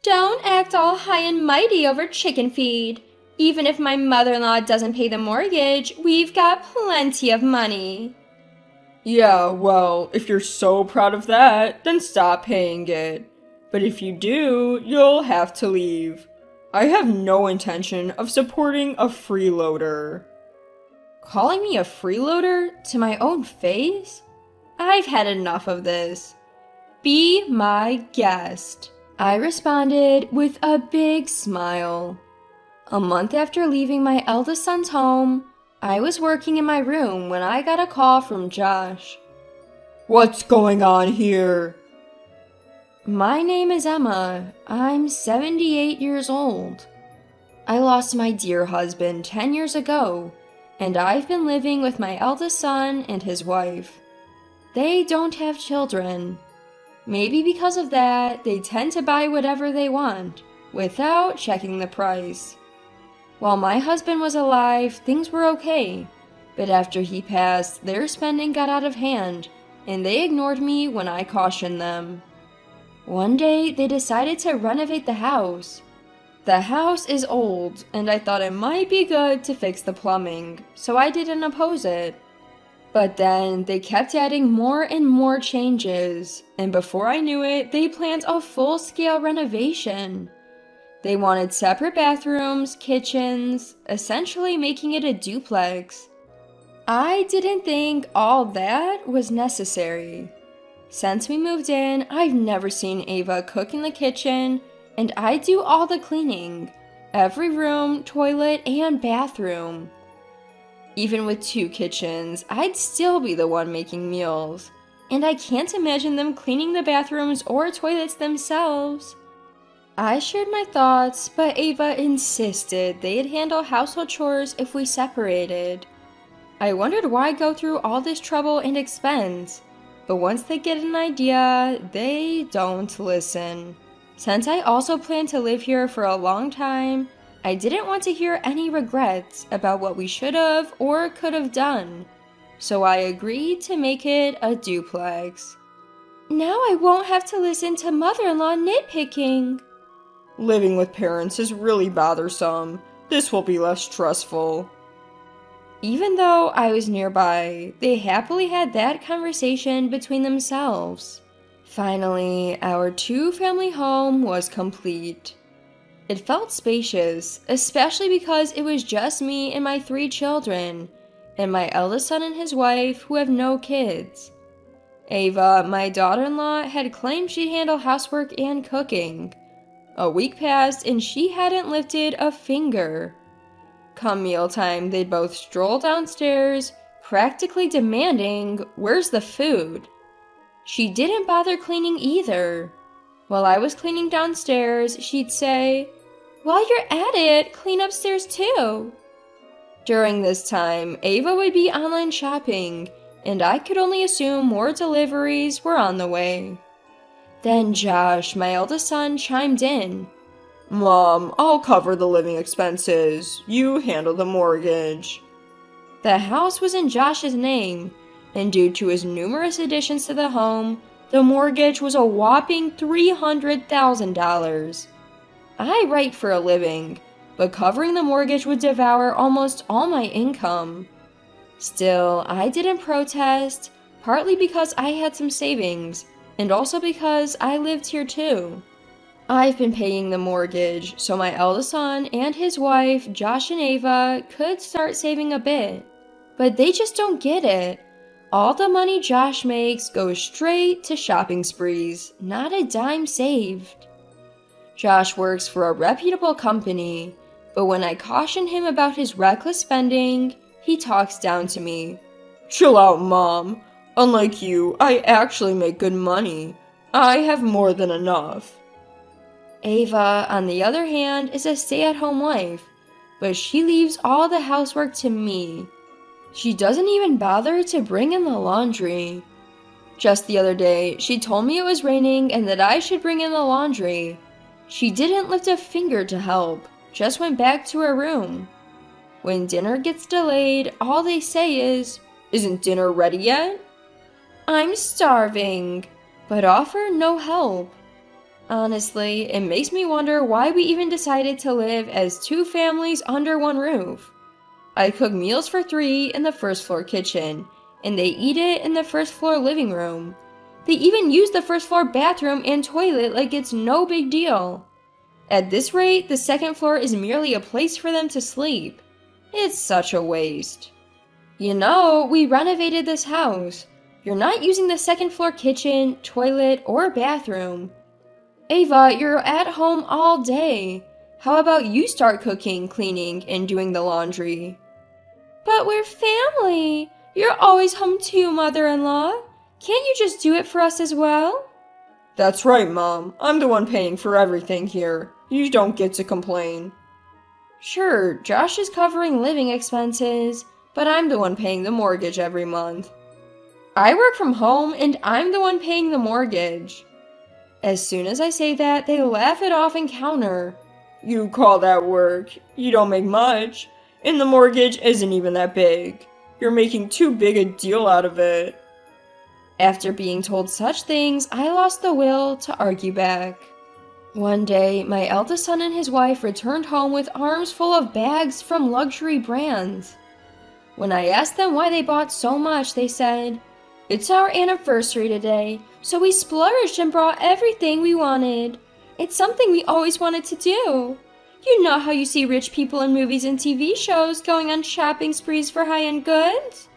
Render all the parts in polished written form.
Don't act all high and mighty over chicken feed. Even if my mother-in-law doesn't pay the mortgage, we've got plenty of money. Yeah, well, if you're so proud of that, then stop paying it. But if you do, you'll have to leave. I have no intention of supporting a freeloader. Calling me a freeloader to my own face? I've had enough of this. Be my guest, I responded with a big smile. A month after leaving my eldest son's home, I was working in my room when I got a call from Josh. What's going on here? My name is Emma. I'm 78 years old. I lost my dear husband 10 years ago, and I've been living with my eldest son and his wife. They don't have children. Maybe because of that, they tend to buy whatever they want, without checking the price. While my husband was alive, things were okay, but after he passed, their spending got out of hand, and they ignored me when I cautioned them. One day, they decided to renovate the house. The house is old, and I thought it might be good to fix the plumbing, so I didn't oppose it. But then, they kept adding more and more changes, and before I knew it, they planned a full-scale renovation. They wanted separate bathrooms, kitchens, essentially making it a duplex. I didn't think all that was necessary. Since we moved in, I've never seen Ava cook in the kitchen, and I do all the cleaning. Every room, toilet, and bathroom. Even with 2 kitchens, I'd still be the one making meals, and I can't imagine them cleaning the bathrooms or toilets themselves. I shared my thoughts, but Ava insisted they'd handle household chores if we separated. I wondered why go through all this trouble and expense, but once they get an idea, they don't listen. Since I also plan to live here for a long time, I didn't want to hear any regrets about what we should have or could have done, so I agreed to make it a duplex. Now I won't have to listen to mother-in-law nitpicking. Living with parents is really bothersome. This will be less stressful. Even though I was nearby, they happily had that conversation between themselves. Finally, our 2-family home was complete. It felt spacious, especially because it was just me and my 3 children, and my eldest son and his wife who have no kids. Ava, my daughter-in-law, had claimed she'd handle housework and cooking. A week passed and she hadn't lifted a finger. Come mealtime, they'd both stroll downstairs, practically demanding, "Where's the food?" She didn't bother cleaning either. While I was cleaning downstairs, she'd say, "While you're at it, clean upstairs too." During this time, Ava would be online shopping, and I could only assume more deliveries were on the way. Then Josh, my eldest son, chimed in. "Mom, I'll cover the living expenses. You handle the mortgage." The house was in Josh's name, and due to his numerous additions to the home, the mortgage was a whopping $300,000. I write for a living, but covering the mortgage would devour almost all my income. Still, I didn't protest, partly because I had some savings, and also because I lived here too. I've been paying the mortgage, so my eldest son and his wife, Josh and Ava, could start saving a bit. But they just don't get it. All the money Josh makes goes straight to shopping sprees, not a dime saved. Josh works for a reputable company, but when I caution him about his reckless spending, he talks down to me. "Chill out, Mom. Unlike you, I actually make good money. I have more than enough." Ava, on the other hand, is a stay-at-home wife, but she leaves all the housework to me. She doesn't even bother to bring in the laundry. Just the other day, she told me it was raining and that I should bring in the laundry. She didn't lift a finger to help, just went back to her room. When dinner gets delayed, all they say is, "Isn't dinner ready yet?" I'm starving, but offer no help. Honestly, it makes me wonder why we even decided to live as two families under one roof. I cook meals for three in the first floor kitchen, and they eat it in the first floor living room. They even use the first floor bathroom and toilet like it's no big deal. At this rate, the second floor is merely a place for them to sleep. It's such a waste. You know, we renovated this house. You're not using the second floor kitchen, toilet, or bathroom. Ava, you're at home all day. How about you start cooking, cleaning, and doing the laundry? But we're family. You're always home too, mother-in-law. Can't you just do it for us as well? That's right, Mom. I'm the one paying for everything here. You don't get to complain. Sure, Josh is covering living expenses, but I'm the one paying the mortgage every month. I work from home and I'm the one paying the mortgage. As soon as I say that, they laugh it off and counter. You call that work? You don't make much. And the mortgage isn't even that big. You're making too big a deal out of it. After being told such things, I lost the will to argue back. One day, my eldest son and his wife returned home with arms full of bags from luxury brands. When I asked them why they bought so much, they said, "It's our anniversary today, so we splurged and brought everything we wanted. It's something we always wanted to do. You know how you see rich people in movies and TV shows going on shopping sprees for high-end goods?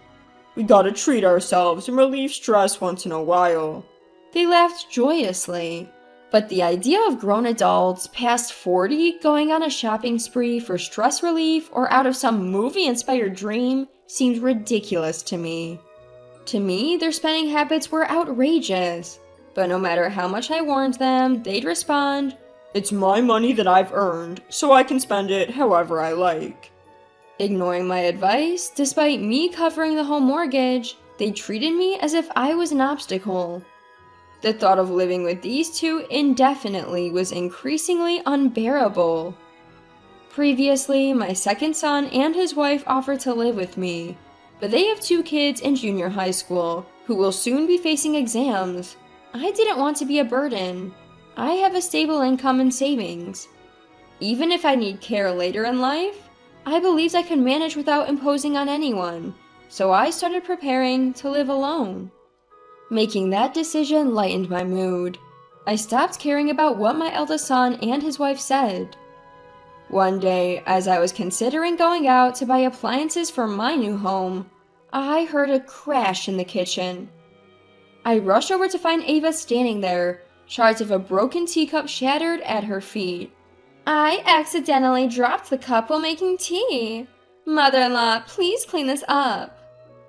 We gotta treat ourselves and relieve stress once in a while." They laughed joyously. But the idea of grown adults past 40 going on a shopping spree for stress relief or out of some movie-inspired dream seemed ridiculous to me. To me, their spending habits were outrageous. But no matter how much I warned them, they'd respond, "It's my money that I've earned, so I can spend it however I like." Ignoring my advice, despite me covering the home mortgage, they treated me as if I was an obstacle. The thought of living with these two indefinitely was increasingly unbearable. Previously, my second son and his wife offered to live with me, but they have two kids in junior high school who will soon be facing exams. I didn't want to be a burden. I have a stable income and savings. Even if I need care later in life, I believed I could manage without imposing on anyone, so I started preparing to live alone. Making that decision lightened my mood. I stopped caring about what my eldest son and his wife said. One day, as I was considering going out to buy appliances for my new home, I heard a crash in the kitchen. I rushed over to find Ava standing there, shards of a broken teacup shattered at her feet. "I accidentally dropped the cup while making tea. Mother-in-law, please clean this up,"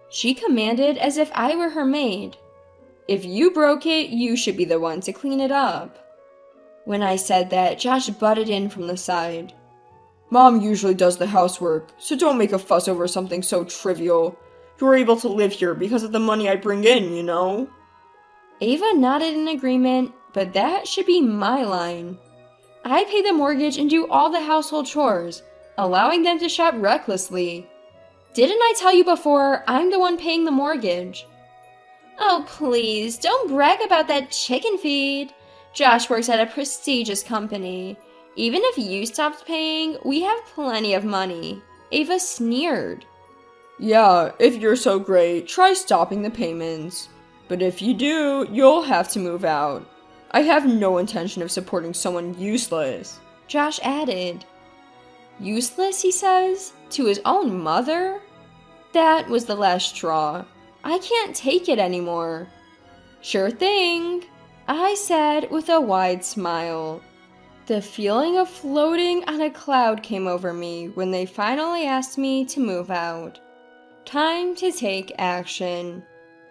she commanded as if I were her maid. "If you broke it, you should be the one to clean it up." When I said that, Josh butted in from the side. "Mom usually does the housework, so don't make a fuss over something so trivial. You're able to live here because of the money I bring in, you know?" Ava nodded in agreement, but that should be my line. I pay the mortgage and do all the household chores, allowing them to shop recklessly. Didn't I tell you before, I'm the one paying the mortgage? Oh, please, don't brag about that chicken feed. Josh works at a prestigious company. Even if you stopped paying, we have plenty of money. Ava sneered. "Yeah, if you're so great, try stopping the payments. But if you do, you'll have to move out. I have no intention of supporting someone useless," Josh added. Useless, he says? To his own mother? That was the last straw. I can't take it anymore. "Sure thing," I said with a wide smile. The feeling of floating on a cloud came over me when they finally asked me to move out. Time to take action.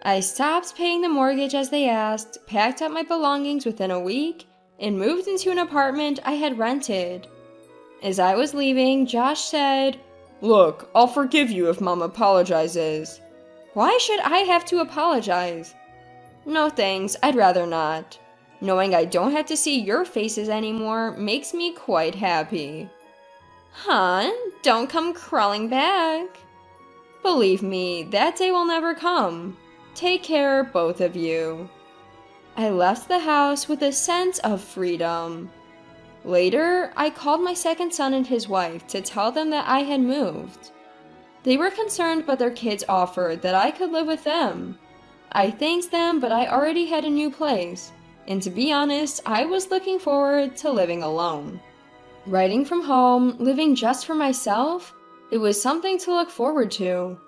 I stopped paying the mortgage as they asked, packed up my belongings within a week, and moved into an apartment I had rented. As I was leaving, Josh said, "Look, I'll forgive you if Mom apologizes." "Why should I have to apologize?" "No thanks, I'd rather not. Knowing I don't have to see your faces anymore makes me quite happy." "Huh? Don't come crawling back." "Believe me, that day will never come. Take care, both of you." I left the house with a sense of freedom. Later, I called my second son and his wife to tell them that I had moved. They were concerned, but their kids offered that I could live with them. I thanked them, but I already had a new place, and to be honest, I was looking forward to living alone. Writing from home, living just for myself, it was something to look forward to.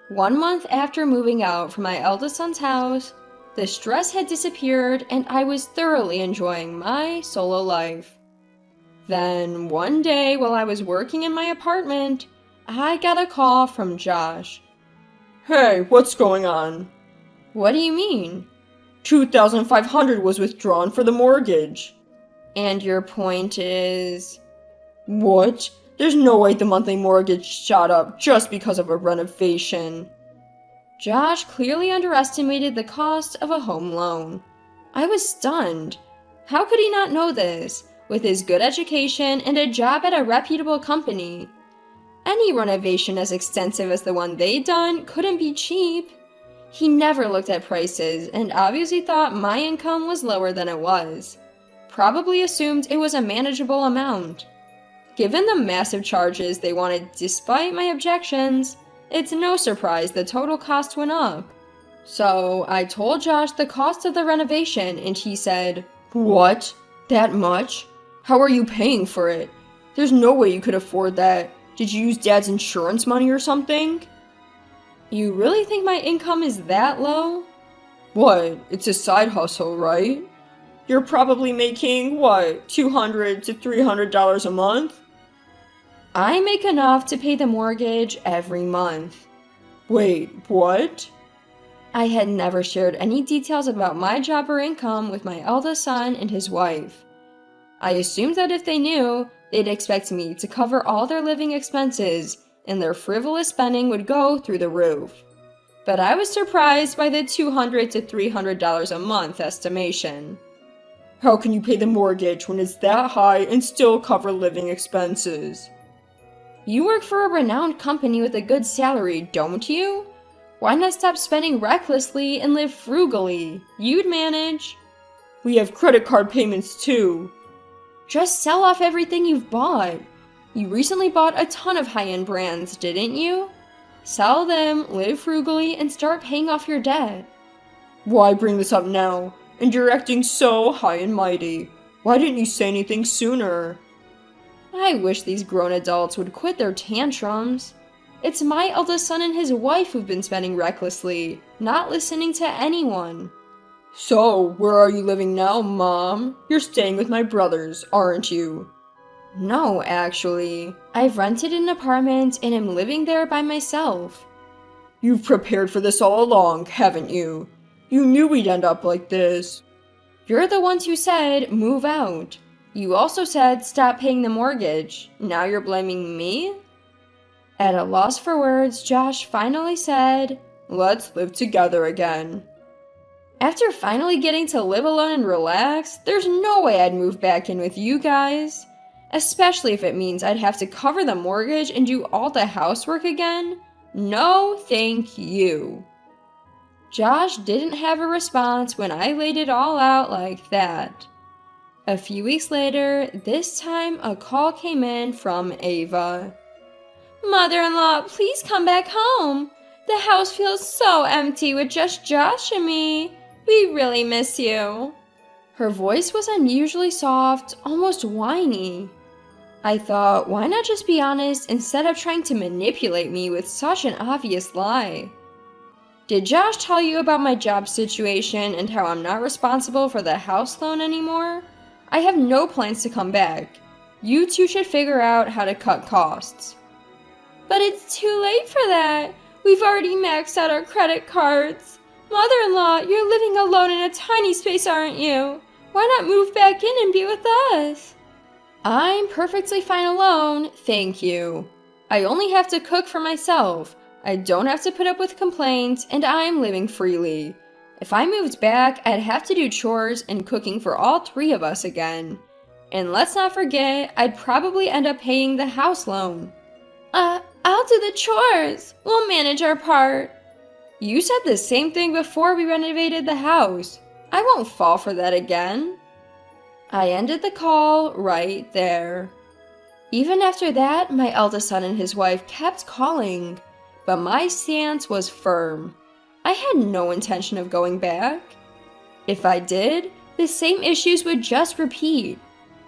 1 month after moving out from my eldest son's house, the stress had disappeared and I was thoroughly enjoying my solo life. Then, one day while I was working in my apartment, I got a call from Josh. Hey, what's going on? What do you mean? $2,500 was withdrawn for the mortgage. And your point is? What? There's no way the monthly mortgage shot up just because of a renovation. Josh clearly underestimated the cost of a home loan. I was stunned. How could he not know this, with his good education and a job at a reputable company? Any renovation as extensive as the one they'd done couldn't be cheap. He never looked at prices and obviously thought my income was lower than it was. Probably assumed it was a manageable amount. Given the massive charges they wanted despite my objections, it's no surprise the total cost went up. So I told Josh the cost of the renovation and he said, What? That much? How are you paying for it? There's no way you could afford that. Did you use Dad's insurance money or something? You really think my income is that low? What? It's a side hustle, right? You're probably making, what, $200 to $300 a month? I make enough to pay the mortgage every month. Wait, what? I had never shared any details about my job or income with my eldest son and his wife. I assumed that if they knew, they'd expect me to cover all their living expenses and their frivolous spending would go through the roof. But I was surprised by the $200 to $300 a month estimation. How can you pay the mortgage when it's that high and still cover living expenses? You work for a renowned company with a good salary, don't you? Why not stop spending recklessly and live frugally? You'd manage. We have credit card payments too. Just sell off everything you've bought. You recently bought a ton of high-end brands, didn't you? Sell them, live frugally, and start paying off your debt. Why bring this up now? And you're acting so high and mighty. Why didn't you say anything sooner? I wish these grown adults would quit their tantrums. It's my eldest son and his wife who've been spending recklessly, not listening to anyone. So, where are you living now, Mom? You're staying with my brothers, aren't you? No, actually. I've rented an apartment and am living there by myself. You've prepared for this all along, haven't you? You knew we'd end up like this. You're the ones who said, move out. You also said, stop paying the mortgage. Now you're blaming me? At a loss for words, Josh finally said, Let's live together again. After finally getting to live alone and relax, there's no way I'd move back in with you guys. Especially if it means I'd have to cover the mortgage and do all the housework again. No, thank you. Josh didn't have a response when I laid it all out like that. A few weeks later, this time a call came in from Ava. Mother-in-law, please come back home. The house feels so empty with just Josh and me. We really miss you. Her voice was unusually soft, almost whiny. I thought, why not just be honest instead of trying to manipulate me with such an obvious lie? Did Josh tell you about my job situation and how I'm not responsible for the house loan anymore? I have no plans to come back. You two should figure out how to cut costs. But it's too late for that. We've already maxed out our credit cards. Mother-in-law, you're living alone in a tiny space, aren't you? Why not move back in and be with us? I'm perfectly fine alone, thank you. I only have to cook for myself. I don't have to put up with complaints, and I'm living freely. If I moved back, I'd have to do chores and cooking for all three of us again. And let's not forget, I'd probably end up paying the house loan. I'll do the chores. We'll manage our part. You said the same thing before we renovated the house. I won't fall for that again." I ended the call right there. Even after that, my eldest son and his wife kept calling, but my stance was firm. I had no intention of going back. If I did, the same issues would just repeat.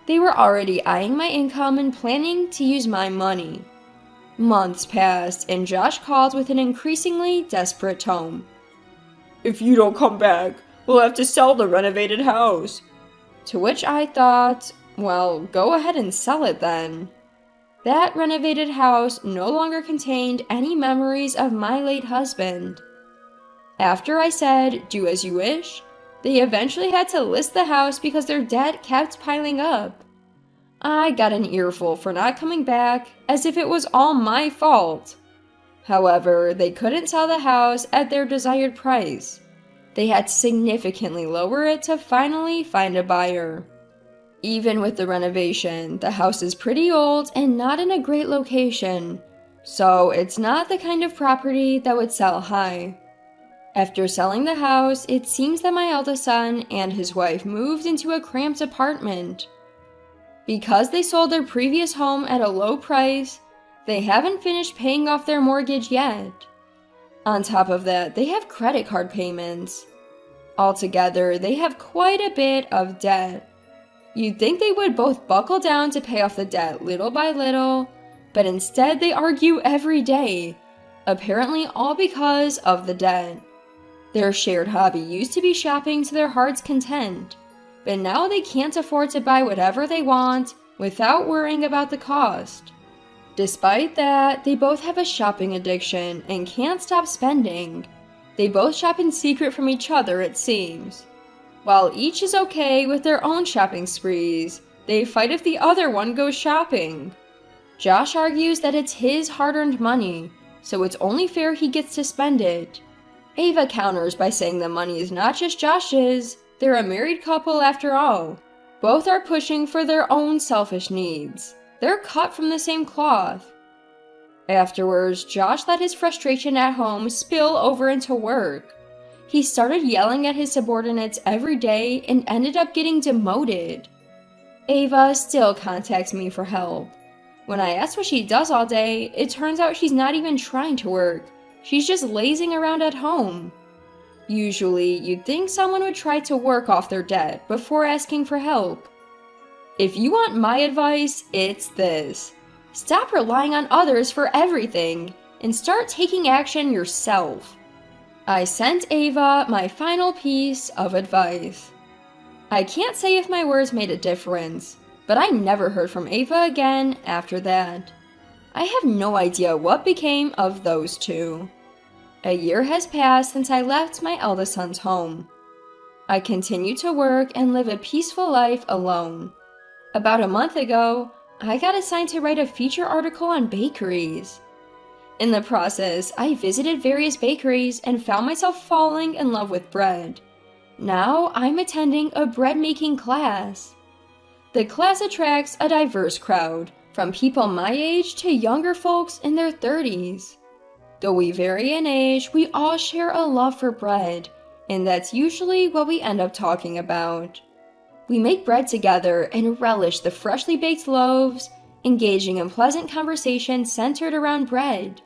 They were already eyeing my income and planning to use my money. Months passed, and Josh called with an increasingly desperate tone. "If you don't come back, we'll have to sell the renovated house." To which I thought, well, go ahead and sell it then. That renovated house no longer contained any memories of my late husband. After I said, "Do as you wish," they eventually had to list the house because their debt kept piling up. I got an earful for not coming back, as if it was all my fault. However, they couldn't sell the house at their desired price. They had to significantly lower it to finally find a buyer. Even with the renovation, the house is pretty old and not in a great location, so it's not the kind of property that would sell high. After selling the house, it seems that my eldest son and his wife moved into a cramped apartment. Because they sold their previous home at a low price, they haven't finished paying off their mortgage yet. On top of that, they have credit card payments. Altogether, they have quite a bit of debt. You'd think they would both buckle down to pay off the debt little by little, but instead they argue every day, apparently all because of the debt. Their shared hobby used to be shopping to their heart's content, but now they can't afford to buy whatever they want without worrying about the cost. Despite that, they both have a shopping addiction and can't stop spending. They both shop in secret from each other, it seems. While each is okay with their own shopping sprees, they fight if the other one goes shopping. Josh argues that it's his hard-earned money, so it's only fair he gets to spend it. Ava counters by saying the money is not just Josh's, they're a married couple after all. Both are pushing for their own selfish needs. They're cut from the same cloth. Afterwards, Josh let his frustration at home spill over into work. He started yelling at his subordinates every day and ended up getting demoted. Ava still contacts me for help. When I ask what she does all day, it turns out she's not even trying to work. She's just lazing around at home. Usually, you'd think someone would try to work off their debt before asking for help. If you want my advice, it's this. Stop relying on others for everything and start taking action yourself. I sent Ava my final piece of advice. I can't say if my words made a difference, but I never heard from Ava again after that. I have no idea what became of those two. A year has passed since I left my eldest son's home. I continue to work and live a peaceful life alone. About a month ago, I got assigned to write a feature article on bakeries. In the process, I visited various bakeries and found myself falling in love with bread. Now I'm attending a bread-making class. The class attracts a diverse crowd, from people my age to younger folks in their 30s. Though we vary in age, we all share a love for bread, and that's usually what we end up talking about. We make bread together and relish the freshly baked loaves, engaging in pleasant conversation centered around bread.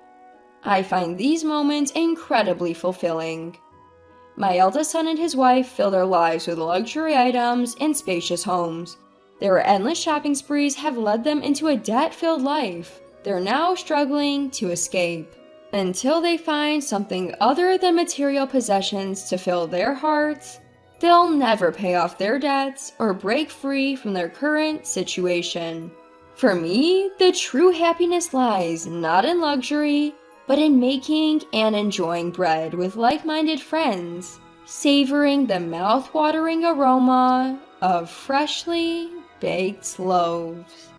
I find these moments incredibly fulfilling. My eldest son and his wife fill their lives with luxury items and spacious homes. Their endless shopping sprees have led them into a debt-filled life they're now struggling to escape. Until they find something other than material possessions to fill their hearts, they'll never pay off their debts or break free from their current situation. For me, the true happiness lies not in luxury, but in making and enjoying bread with like-minded friends, savoring the mouth-watering aroma of freshly baked loaves.